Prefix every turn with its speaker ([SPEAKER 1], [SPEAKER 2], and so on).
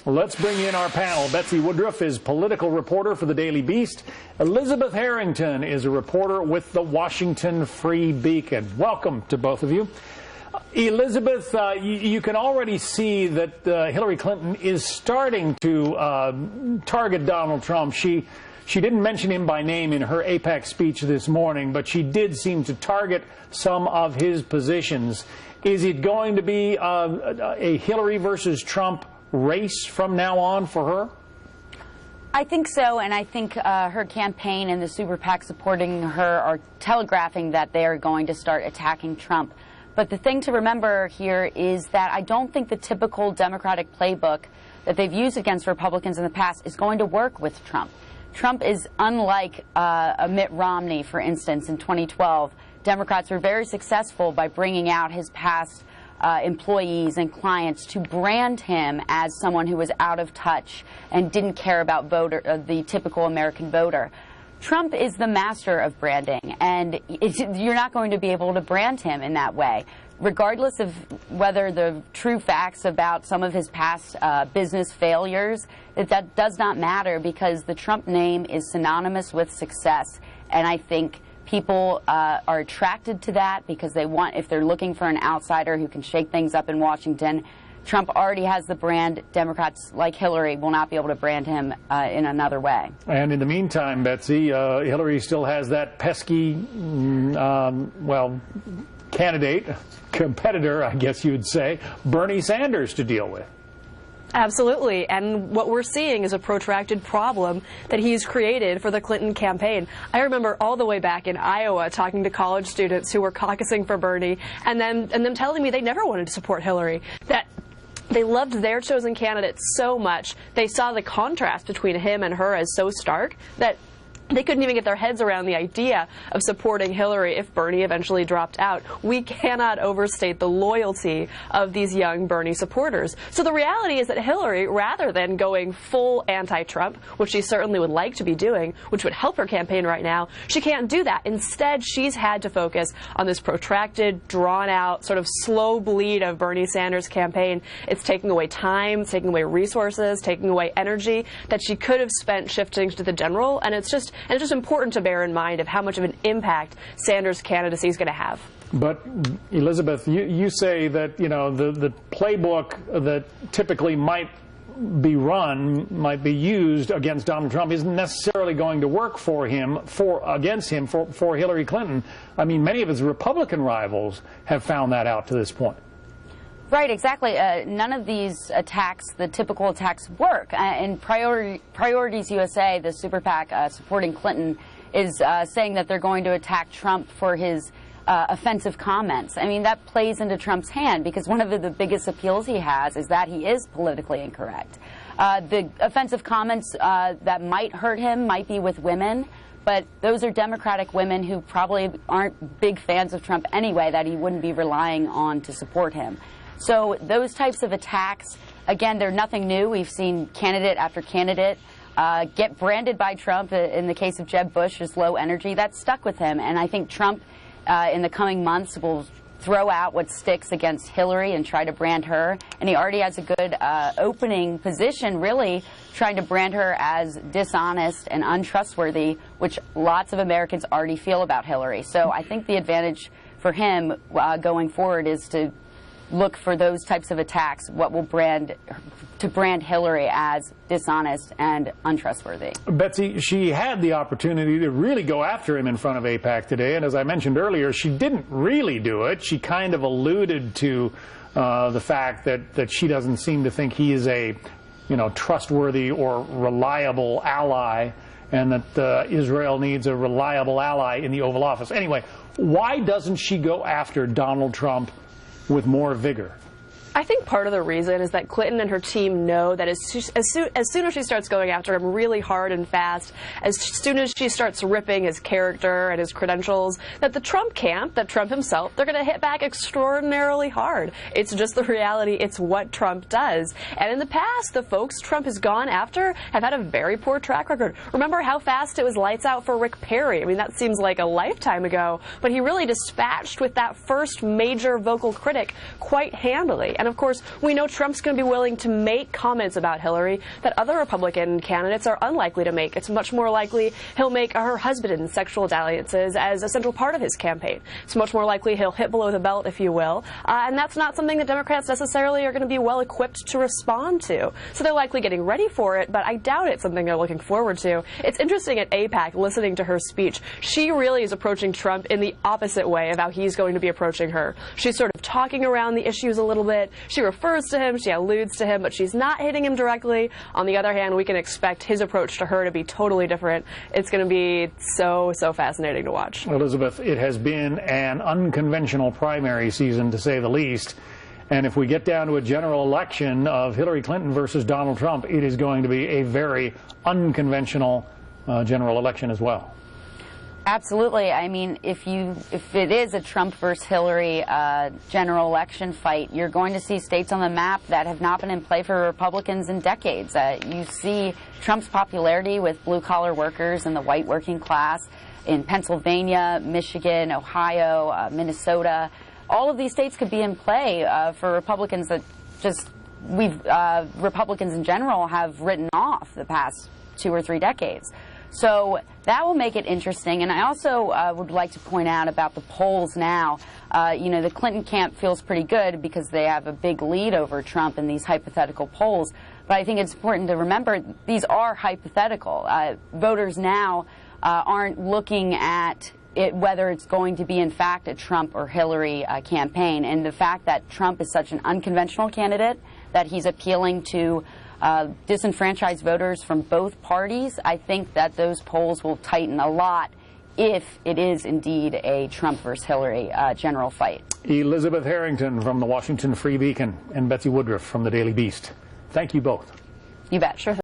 [SPEAKER 1] Let's bring in our panel. Betsy Woodruff is political reporter for the Daily Beast. Elizabeth Harrington is a reporter with the Washington Free Beacon. Welcome to both of you. Elizabeth, you can already see that Hillary Clinton is starting to target Donald Trump. She didn't mention him by name in her APEC speech this morning, but she did seem to target some of his positions. Is it going to be a Hillary versus Trump race from now on for her?
[SPEAKER 2] I think so, and I think her campaign and the super PAC supporting her are telegraphing that they are going to start attacking Trump. But the thing to remember here is that I don't think the typical Democratic playbook that they've used against Republicans in the past is going to work with Trump. Trump is unlike Mitt Romney, for instance, in 2012. Democrats were very successful by bringing out his past employees and clients to brand him as someone who was out of touch and didn't care about the typical American voter. Trump is the master of branding, and you're not going to be able to brand him in that way. Regardless of whether the true facts about some of his past business failures, that does not matter, because the Trump name is synonymous with success. And I think people are attracted to that because they want, if they're looking for an outsider who can shake things up in Washington, Trump already has the brand. Democrats like Hillary will not be able to brand him in another way. And
[SPEAKER 1] in the meantime, Betsy, Hillary still has that pesky, competitor, I guess you would say, Bernie Sanders to deal with.
[SPEAKER 3] Absolutely, and what we're seeing is a protracted problem that he's created for the Clinton campaign. I remember all the way back in Iowa talking to college students who were caucusing for Bernie and them telling me they never wanted to support Hillary, that they loved their chosen candidate so much, they saw the contrast between him and her as so stark that they couldn't even get their heads around the idea of supporting Hillary if Bernie eventually dropped out. We cannot overstate the loyalty of these young Bernie supporters. So the reality is that Hillary, rather than going full anti-Trump, which she certainly would like to be doing, which would help her campaign right now, she can't do that. Instead, she's had to focus on this protracted, drawn-out, sort of slow bleed of Bernie Sanders' campaign. It's taking away time, taking away resources, taking away energy that she could have spent shifting to the general, and it's just important to bear in mind of how much of an impact Sanders' candidacy is going to have.
[SPEAKER 1] But, Elizabeth, you say that, you know, the playbook that typically might be used against Donald Trump isn't necessarily going to work for Hillary Clinton. I mean, many of his Republican rivals have found that out to this point.
[SPEAKER 2] Right, exactly. None of these attacks, the typical attacks, work. And Priorities USA, the super PAC supporting Clinton, is saying that they're going to attack Trump for his offensive comments. I mean, that plays into Trump's hand, because one of the biggest appeals he has is that he is politically incorrect. The offensive comments that might hurt him might be with women, but those are Democratic women who probably aren't big fans of Trump anyway, that he wouldn't be relying on to support him. So those types of attacks, again, they're nothing new. We've seen candidate after candidate get branded by Trump. In the case of Jeb Bush, as low energy. That stuck with him. And I think Trump, in the coming months, will throw out what sticks against Hillary and try to brand her. And he already has a good opening position, really, trying to brand her as dishonest and untrustworthy, which lots of Americans already feel about Hillary. So I think the advantage for him going forward is to look for those types of attacks, what will brand Hillary as dishonest and untrustworthy.
[SPEAKER 1] Betsy, she had the opportunity to really go after him in front of APEC today, and as I mentioned earlier, she didn't really do it. She kind of alluded to the fact that she doesn't seem to think he is a, trustworthy or reliable ally, and that Israel needs a reliable ally in the Oval Office. Anyway, why doesn't she go after Donald Trump with more vigor?
[SPEAKER 3] I think part of the reason is that Clinton and her team know that as soon as she starts going after him really hard and fast, as soon as she starts ripping his character and his credentials, that the Trump camp, that Trump himself, they're going to hit back extraordinarily hard. It's just the reality. It's what Trump does. And in the past, the folks Trump has gone after have had a very poor track record. Remember how fast it was lights out for Rick Perry? I mean, that seems like a lifetime ago, but he really dispatched with that first major vocal critic quite handily. And And of course, we know Trump's going to be willing to make comments about Hillary that other Republican candidates are unlikely to make. It's much more likely he'll make her husband's sexual dalliances as a central part of his campaign. It's much more likely he'll hit below the belt, if you will. And that's not something that Democrats necessarily are going to be well equipped to respond to. So they're likely getting ready for it, but I doubt it's something they're looking forward to. It's interesting at AIPAC, listening to her speech, she really is approaching Trump in the opposite way of how he's going to be approaching her. She's sort of talking around the issues a little bit. She refers to him, she alludes to him, but she's not hitting him directly. On the other hand, we can expect his approach to her to be totally different. It's going to be so fascinating to watch.
[SPEAKER 1] Elizabeth, it has been an unconventional primary season, to say the least. And if we get down to a general election of Hillary Clinton versus Donald Trump, it is going to be a very unconventional general election as well.
[SPEAKER 2] Absolutely. I mean, if it is a Trump versus Hillary general election fight, you're going to see states on the map that have not been in play for Republicans in decades. You see Trump's popularity with blue-collar workers and the white working class in Pennsylvania, Michigan, Ohio, Minnesota. All of these states could be in play for Republicans that Republicans in general have written off the past 2 or 3 decades. So that will make it interesting. And I also would like to point out about the polls now. The Clinton camp feels pretty good because they have a big lead over Trump in these hypothetical polls. But I think it's important to remember these are hypothetical. Voters now aren't looking at whether it's going to be, in fact, a Trump or Hillary campaign. And the fact that Trump is such an unconventional candidate, that he's appealing to disenfranchised voters from both parties, I think that those polls will tighten a lot if it is indeed a Trump versus Hillary general fight.
[SPEAKER 1] Elizabeth Harrington from the Washington Free Beacon and Betsy Woodruff from the Daily Beast. Thank you both.
[SPEAKER 3] You bet. Sure.